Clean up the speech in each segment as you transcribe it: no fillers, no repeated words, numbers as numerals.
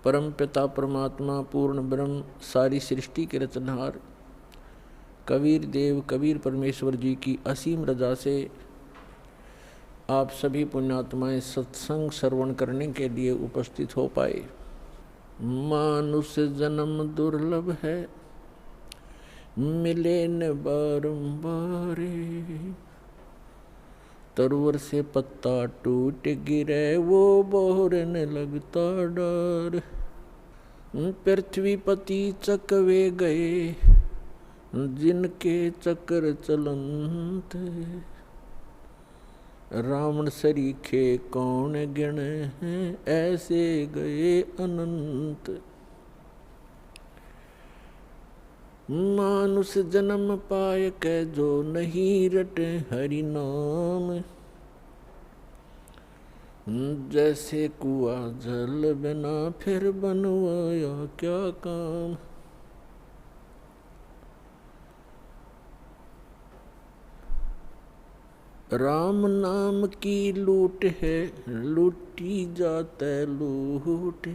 परम पिता परमात्मा पूर्ण ब्रह्म सारी सृष्टि के रचनहार कबीर देव कबीर परमेश्वर जी की असीम रजा से आप सभी पुण्यात्माएं सत्संग श्रवण करने के लिए उपस्थित हो पाए। मानुष जन्म दुर्लभ है, मिले न बारंबार। तरवर से पत्ता टूट गिरे वो बोहरने लगता डर। पृथ्वी पति चकवे गए जिनके चक्र चलंत। रावण सरीखे कौन गिण हैं, ऐसे गए अनंत। मानुष जन्म पाय के जो नहीं रटे हरि नाम। जैसे कुआ जल बिना फिर बनवाया क्या काम। राम नाम की लूट है, लूटी जाते लूट।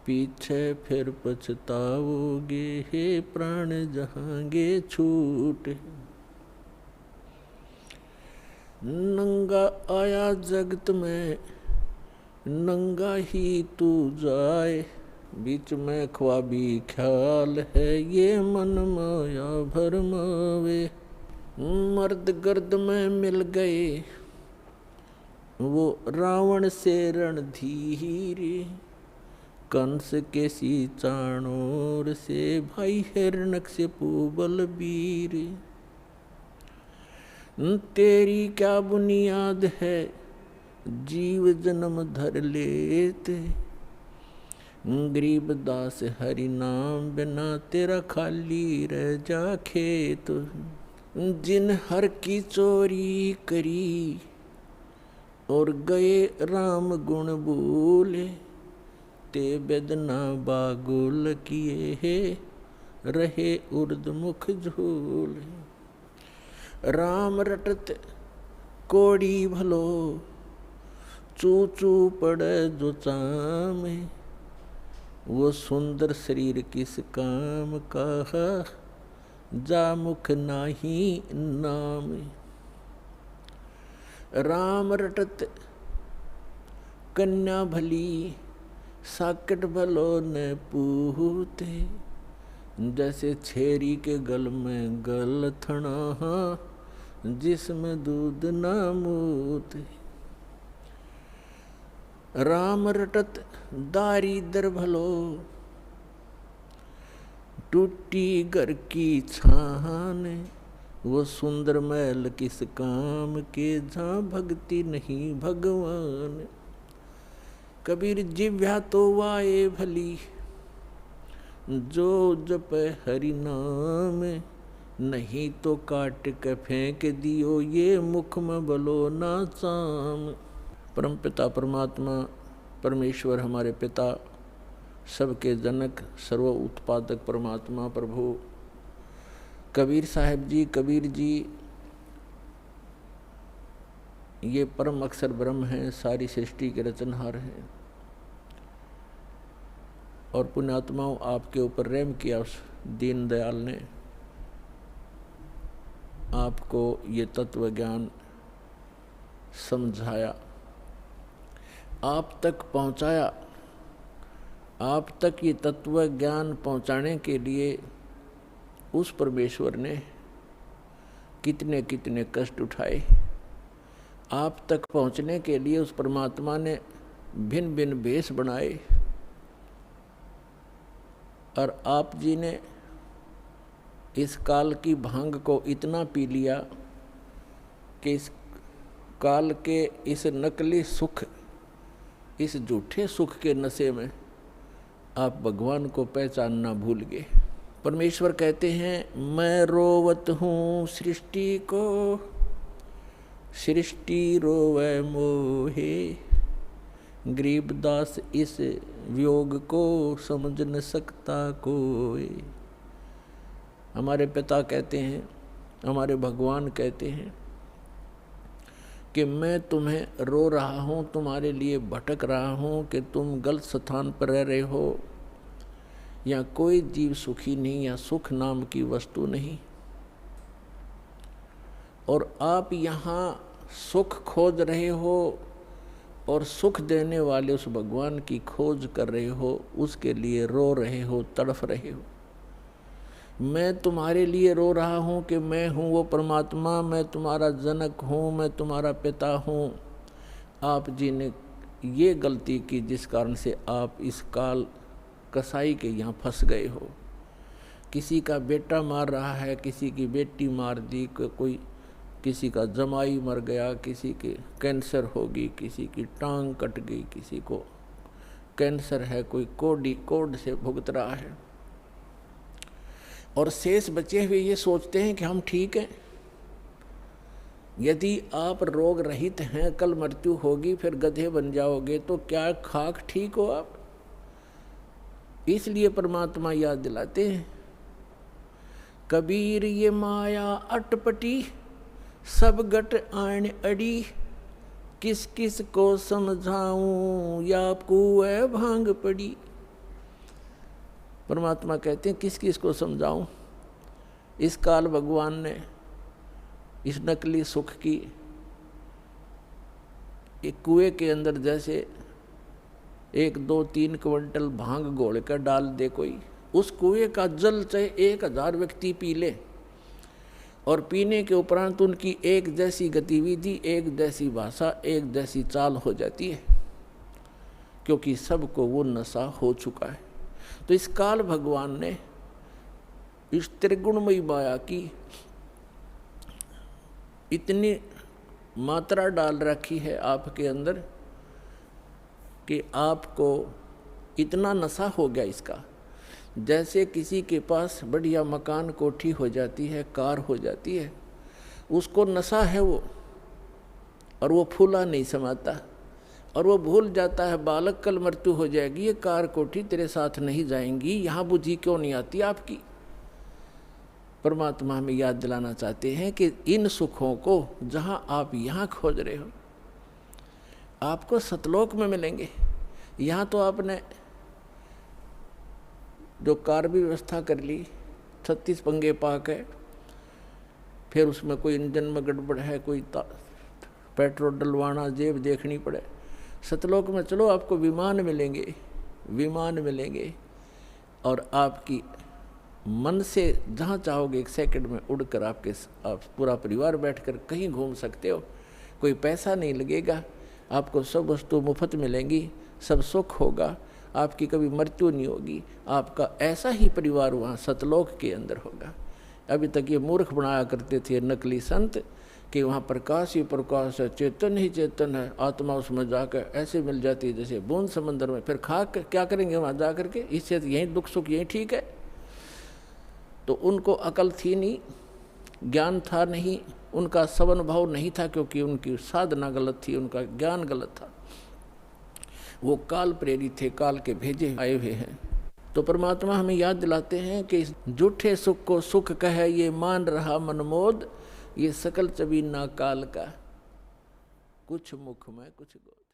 पीछे फिर पछताओगे, हे प्राण जहांगे छूट। नंगा आया जगत में, नंगा ही तू जाए। बीच में ख्वाबी ख्याल है, ये मन माया भरमावे। मर्द गर्द में मिल गए वो रावण से रणधीर। कंस के सी चाणोर से भाई हिरण्यकशिपु बलबीर। तेरी क्या बुनियाद है, जीव जन्म धर लेते। गरीब दास हरि नाम बिना तेरा खाली रह जा खेत। जिन हर की चोरी करी और गए राम गुण बोले। ते बेदना बागुल किए है, रहे उर्द मुख झोले। राम रटत कोड़ी भलो, चू चू पड़े जो चामे। वो सुंदर शरीर किस काम का, जा मुख नाही नाम। राम रटत कन्या भली, साकट भलो न पूते। जैसे छेरी के गल में गल थना, जिसमें दूध ना मूते। राम रटत दारिद्र भलो, टूटी घर की छान। वो सुंदर महल किस काम के, जहाँ भक्ति नहीं भगवान। कबीर जिव्या तो वाए भली, जो जप हरि नाम। नहीं तो काट के फेंक दियो, ये मुख में बलो ना चाम। परम पिता परमात्मा परमेश्वर हमारे पिता, सबके जनक सर्व उत्पादक परमात्मा प्रभु कबीर साहब जी, कबीर जी ये परम अक्षर ब्रह्म हैं, सारी सृष्टि के रचनहार हैं। और पुण्यात्माओं, आपके ऊपर रहम किया उस दीन दयाल ने, आपको ये तत्व ज्ञान समझाया, आप तक पहुंचाया। आप तक ये तत्व ज्ञान पहुंचाने के लिए उस परमेश्वर ने कितने कितने कष्ट उठाए। आप तक पहुंचने के लिए उस परमात्मा ने भिन्न भिन्न भेष बनाए। और आप जी ने इस काल की भांग को इतना पी लिया कि इस काल के इस नकली सुख, इस झूठे सुख के नशे में आप भगवान को पहचानना भूल गए। परमेश्वर कहते हैं, मैं रोवत हूँ सृष्टि को, सृष्टि रोवे मोहे। गरीबदास इस वियोग को समझ न सकता कोई। हमारे पिता कहते हैं, हमारे भगवान कहते हैं कि मैं तुम्हें रो रहा हूँ, तुम्हारे लिए भटक रहा हूँ कि तुम गलत स्थान पर रह रहे हो, या कोई जीव सुखी नहीं, या सुख नाम की वस्तु नहीं, और आप यहाँ सुख खोज रहे हो और सुख देने वाले उस भगवान की खोज कर रहे हो, उसके लिए रो रहे हो, तड़फ रहे हो। मैं तुम्हारे लिए रो रहा हूँ कि मैं हूँ वो परमात्मा, मैं तुम्हारा जनक हूँ, मैं तुम्हारा पिता हूँ। आप जी ने ये गलती की जिस कारण से आप इस काल कसाई के यहाँ फंस गए हो। किसी का बेटा मार रहा है, किसी की बेटी मार दी, कोई किसी का जमाई मर गया, किसी के कैंसर होगी, किसी की टांग कट गई, किसी को कैंसर है, कोई कोड से भुगत रहा है, और शेष बचे हुए ये सोचते हैं कि हम ठीक हैं। यदि आप रोग रहित हैं, कल मृत्यु होगी, फिर गधे बन जाओगे, तो क्या खाक ठीक हो आप? इसलिए परमात्मा याद दिलाते हैं, कबीर ये माया अटपटी, सब गट आन अड़ी, किस किस को समझाऊं, या कुएं भांग पड़ी। परमात्मा कहते हैं किस किस को समझाऊं। इस काल भगवान ने इस नकली सुख की एक कुएं के अंदर जैसे 1, 2, 3 क्विंटल भांग घोल कर डाल दे कोई, उस कुएं का जल चाहे 1000 व्यक्ति पी ले, और पीने के उपरांत उनकी एक जैसी गतिविधि, एक जैसी भाषा, एक जैसी चाल हो जाती है, क्योंकि सबको वो नशा हो चुका है। तो इस काल भगवान ने इस त्रिगुणमयी माया की इतनी मात्रा डाल रखी है आपके अंदर कि आपको इतना नशा हो गया इसका। जैसे किसी के पास बढ़िया मकान, कोठी हो जाती है, कार हो जाती है, उसको नशा है वो, और वो फूला नहीं समाता, और वो भूल जाता है बालक कल मृत्यु हो जाएगी, ये कार कोठी तेरे साथ नहीं जाएंगी, यहाँ बुद्धि क्यों नहीं आती आपकी। परमात्मा हमें याद दिलाना चाहते हैं कि इन सुखों को जहाँ आप यहाँ खोज रहे हो, आपको सतलोक में मिलेंगे। यहाँ तो आपने जो कार भी व्यवस्था कर ली, 36 पंगे पाक है, फिर उसमें कोई इंजन में गड़बड़ है, कोई पेट्रोल डलवाना, जेब देखनी पड़े। सतलोक में चलो, आपको विमान मिलेंगे, विमान मिलेंगे, और आपकी मन से जहाँ चाहोगे 1 सेकंड में उड़कर आप पूरा परिवार बैठकर कहीं घूम सकते हो। कोई पैसा नहीं लगेगा, आपको सब वस्तु मुफ्त मिलेंगी, सब सुख होगा, आपकी कभी मृत्यु नहीं होगी। आपका ऐसा ही परिवार वहाँ सतलोक के अंदर होगा। अभी तक ये मूर्ख बनाया करते थे नकली संत कि वहाँ प्रकाश ही प्रकाश है, चेतन ही चेतन है, आत्मा उसमें जाकर ऐसे मिल जाती है जैसे बूंद समंदर में। फिर खा कर क्या करेंगे वहाँ जा करके? इससे यहीं दुख सुख यहीं ठीक है। तो उनको अकल थी नहीं, ज्ञान था नहीं, उनका सवन भाव नहीं था, क्योंकि उनकी साधना गलत थी, उनका ज्ञान गलत था। वो काल प्रेरित थे, काल के भेजे आए हुए हैं। तो परमात्मा हमें याद दिलाते हैं कि झूठे सुख को सुख कहे ये मान रहा मनमोद, ये सकल चबीना काल का, कुछ मुख में कुछ गोद।